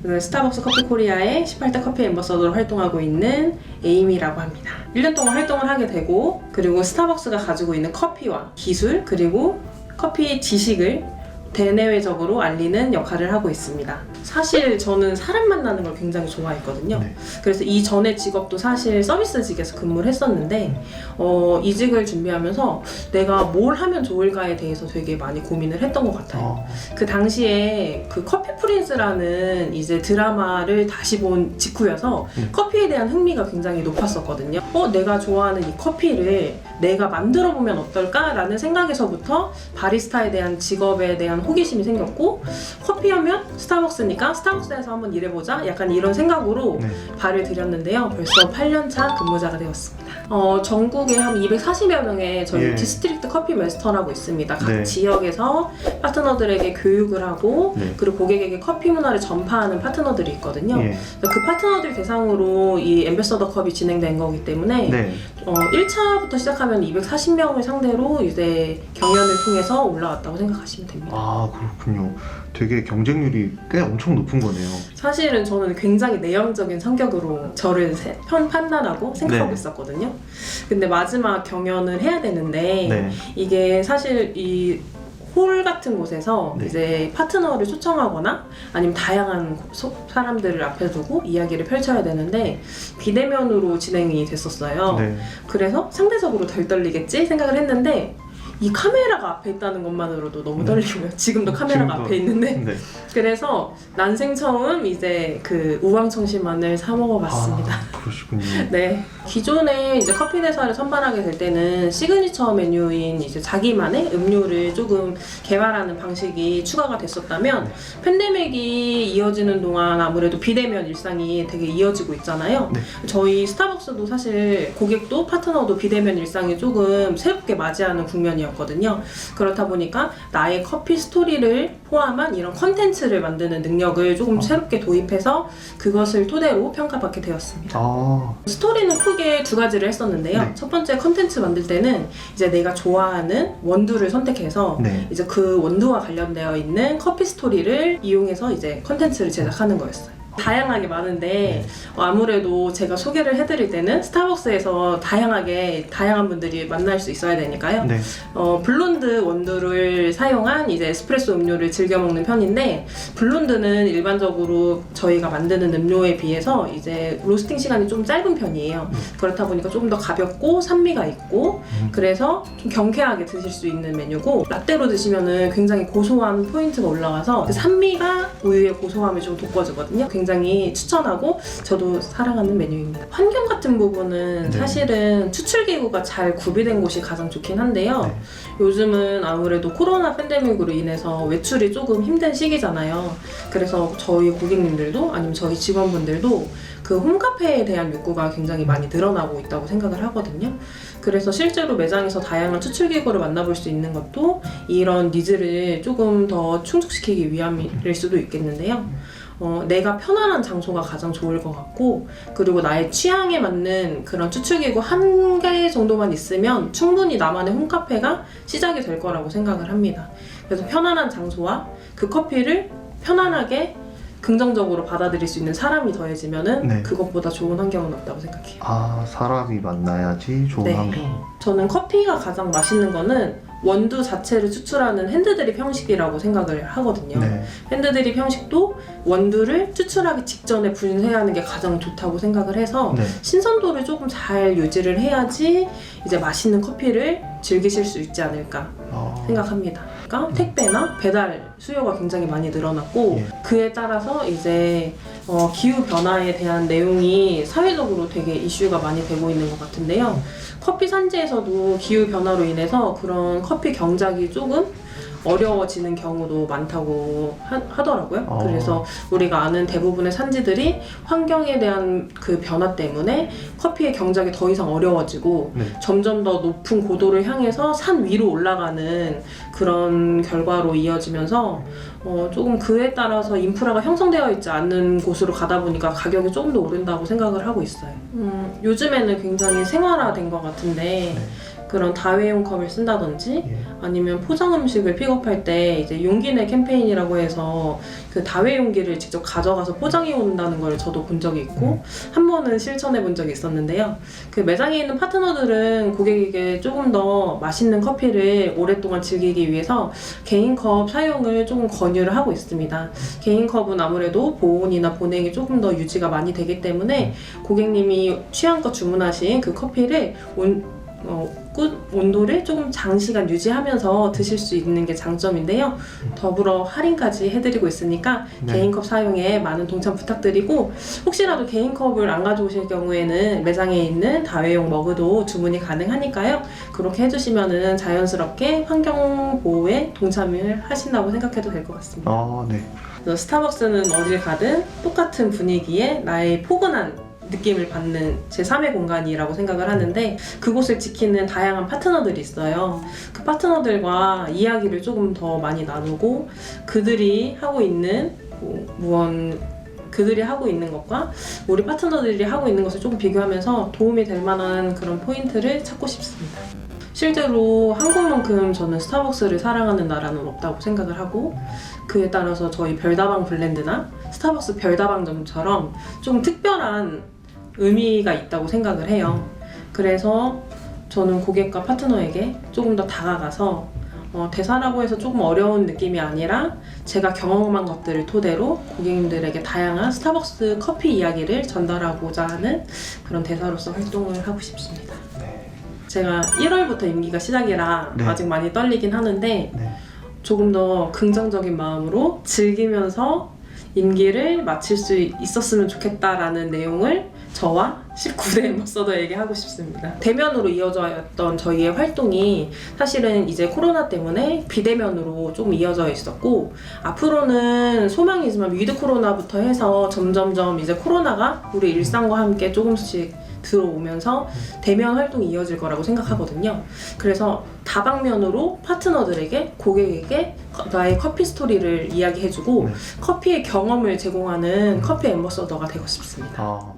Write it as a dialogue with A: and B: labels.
A: 저는 스타벅스 커피 코리아의 18대 커피 앰버서더로 활동하고 있는 에이미라고 합니다. 1년 동안 활동을 하게 되고, 그리고 스타벅스가 가지고 있는 커피와 기술, 그리고 커피 지식을 대내외적으로 알리는 역할을 하고 있습니다. 사실 저는 사람 만나는 걸 굉장히 좋아했거든요.
B: 네.
A: 그래서 이전의 직업도 사실 서비스직에서 근무를 했었는데 이직을 준비하면서 내가 뭘 하면 좋을까에 대해서 되게 많이 고민을 했던 것 같아요. 그 당시에 그 커피 프린스라는 이제 드라마를 다시 본 직후여서 커피에 대한 흥미가 굉장히 높았었거든요. 내가 좋아하는 이 커피를 내가 만들어 보면 어떨까라는 생각에서부터 바리스타에 대한 직업에 대한 호기심이 생겼고, 커피하면 스타벅스니까 스타벅스에서 한번 일해보자, 약간 이런 생각으로 발을 들였는데요. 벌써 8년차 근무자가 되었습니다. 전국에 한 240여 명의 저희 디스트릭트 커피 마스터라고 있습니다. 각 지역에서 파트너들에게 교육을 하고 그리고 고객에게 커피 문화를 전파하는 파트너들이 있거든요. 그 파트너들 대상으로 이 앰베서더 컵이 진행된 거기 때문에 1차부터 시작하면 240명을 상대로 이제 경연을 통해서 올라왔다고 생각하시면 됩니다.
B: 아, 그렇군요. 되게 경쟁률이 꽤 엄청 높은 거네요.
A: 사실은 저는 굉장히 내향적인 성격으로 저를 판단하고 생각하고 있었거든요. 근데 마지막 경연을 해야 되는데 이게 사실 이 홀 같은 곳에서 이제 파트너를 초청하거나 아니면 다양한 사람들을 앞에 두고 이야기를 펼쳐야 되는데 비대면으로 진행이 됐었어요. 그래서 상대적으로 덜 떨리겠지 생각을 했는데 이 카메라가 앞에 있다는 것만으로도 너무 떨리고요. 지금도 카메라가 앞에 있는데 그래서 난생 처음 이제 그 우황청심환을 사 먹어봤습니다.
B: 그러시군요.
A: 네, 기존에 이제 커피 대사를 선발하게 될 때는 시그니처 메뉴인 이제 자기만의 음료를 조금 개발하는 방식이 추가가 됐었다면, 팬데믹이 이어지는 동안 아무래도 비대면 일상이 되게 이어지고 있잖아요. 저희 스타벅스도 사실 고객도 파트너도 비대면 일상이 조금 새롭게 맞이하는 국면이었거든요. 그렇다 보니까 나의 커피 스토리를 포함한 이런 컨텐츠를 만드는 능력을 조금 새롭게 도입해서 그것을 토대로 평가받게 되었습니다. 스토리는 크게 두 가지를 했었는데요. 첫 번째 컨텐츠 만들 때는 이제 내가 좋아하는 원두를 선택해서 이제 그 원두와 관련되어 있는 커피 스토리를 이용해서 이제 컨텐츠를 제작하는 거였어요. 다양하게 많은데 아무래도 제가 소개를 해드릴 때는 스타벅스에서 다양한 분들이 만날 수 있어야 되니까요. 블론드 원두를 사용한 이제 에스프레소 음료를 즐겨 먹는 편인데, 블론드는 일반적으로 저희가 만드는 음료에 비해서 이제 로스팅 시간이 좀 짧은 편이에요. 그렇다 보니까 조금 더 가볍고 산미가 있고 그래서 좀 경쾌하게 드실 수 있는 메뉴고, 라떼로 드시면은 굉장히 고소한 포인트가 올라와서 그 산미가 우유의 고소함을 좀 돋궈주거든요. 굉장히 추천하고 저도 사랑하는 메뉴입니다. 환경 같은 부분은 사실은 추출기구가 잘 구비된 곳이 가장 좋긴 한데요. 요즘은 아무래도 코로나 팬데믹으로 인해서 외출이 조금 힘든 시기잖아요. 그래서 저희 고객님들도 아니면 저희 직원분들도 그 홈카페에 대한 욕구가 굉장히 많이 늘어나고 있다고 생각을 하거든요. 그래서 실제로 매장에서 다양한 추출기구를 만나볼 수 있는 것도 이런 니즈를 조금 더 충족시키기 위함일 수도 있겠는데요. 내가 편안한 장소가 가장 좋을 것 같고, 그리고 나의 취향에 맞는 그런 추출기구 한 개 정도만 있으면 충분히 나만의 홈카페가 시작이 될 거라고 생각을 합니다. 그래서 편안한 장소와 그 커피를 편안하게 긍정적으로 받아들일 수 있는 사람이 더해지면은 그것보다 좋은 환경은 없다고 생각해요.
B: 사람이 만나야지 좋은 환경.
A: 저는 커피가 가장 맛있는 거는 원두 자체를 추출하는 핸드드립 형식이라고 생각을 하거든요. 핸드드립 형식도 원두를 추출하기 직전에 분쇄하는 게 가장 좋다고 생각을 해서 신선도를 조금 잘 유지를 해야지 이제 맛있는 커피를 즐기실 수 있지 않을까 생각합니다. 그러니까 택배나 배달 수요가 굉장히 많이 늘어났고 그에 따라서 이제 기후 변화에 대한 내용이 사회적으로 되게 이슈가 많이 되고 있는 것 같은데요. 커피 산지에서도 기후 변화로 인해서 그런 커피 경작이 조금 어려워지는 경우도 많다고 하더라고요. 그래서 우리가 아는 대부분의 산지들이 환경에 대한 그 변화 때문에 커피의 경작이 더 이상 어려워지고 점점 더 높은 고도를 향해서 산 위로 올라가는 그런 결과로 이어지면서 조금 그에 따라서 인프라가 형성되어 있지 않는 곳으로 가다 보니까 가격이 조금 더 오른다고 생각을 하고 있어요. 요즘에는 굉장히 생활화된 것 같은데 그런 다회용 컵을 쓴다든지
B: 예.
A: 아니면 포장 음식을 픽업할 때 이제 용기 내 캠페인이라고 해서 그 다회 용기를 직접 가져가서 포장해 온다는 걸 저도 본 적이 있고 한 번은 실천해 본 적이 있었는데요. 그 매장에 있는 파트너들은 고객에게 조금 더 맛있는 커피를 오랫동안 즐기기 위해서 개인 컵 사용을 조금 권유를 하고 있습니다. 개인 컵은 아무래도 보온이나 보냉이 조금 더 유지가 많이 되기 때문에 고객님이 취향껏 주문하신 그 커피를 온도를 조금 장시간 유지하면서 드실 수 있는 게 장점인데요. 더불어 할인까지 해드리고 있으니까
B: 네.
A: 개인컵 사용에 많은 동참 부탁드리고 혹시라도 개인컵을 안 가져오실 경우에는 매장에 있는 다회용 머그도 주문이 가능하니까요. 그렇게 해주시면은 자연스럽게 환경 보호에 동참을 하신다고 생각해도 될 것 같습니다.
B: 아, 네.
A: 그래서 스타벅스는 어딜 가든 똑같은 분위기에 나의 포근한 느낌을 받는 제3의 공간이라고 생각을 하는데 그곳을 지키는 다양한 파트너들이 있어요. 그 파트너들과 이야기를 조금 더 많이 나누고 그들이 하고 있는 그들이 하고 있는 것과 우리 파트너들이 하고 있는 것을 조금 비교하면서 도움이 될 만한 그런 포인트를 찾고 싶습니다. 실제로 한국만큼 저는 스타벅스를 사랑하는 나라는 없다고 생각을 하고 그에 따라서 저희 별다방 블렌드나 스타벅스 별다방점처럼 좀 특별한 의미가 있다고 생각을 해요. 그래서 저는 고객과 파트너에게 조금 더 다가가서 대사라고 해서 조금 어려운 느낌이 아니라 제가 경험한 것들을 토대로 고객님들에게 다양한 스타벅스 커피 이야기를 전달하고자 하는 그런 대사로서 활동을 하고 싶습니다.
B: 네.
A: 제가 1월부터 임기가 시작이라
B: 네.
A: 아직 많이 떨리긴 하는데
B: 네.
A: 조금 더 긍정적인 마음으로 즐기면서 임기를 마칠 수 있었으면 좋겠다라는 내용을 저와 19대 엠버서더에게 하고 싶습니다. 대면으로 이어졌던 저희의 활동이 사실은 이제 코로나 때문에 비대면으로 조금 이어져 있었고 앞으로는 소망이지만 위드 코로나부터 해서 점점점 이제 코로나가 우리 일상과 함께 조금씩 들어오면서 대면 활동이 이어질 거라고 생각하거든요. 그래서 다방면으로 파트너들에게, 고객에게 나의 커피 스토리를 이야기해주고
B: 네.
A: 커피의 경험을 제공하는 커피 엠버서더가 되고 싶습니다.
B: 아,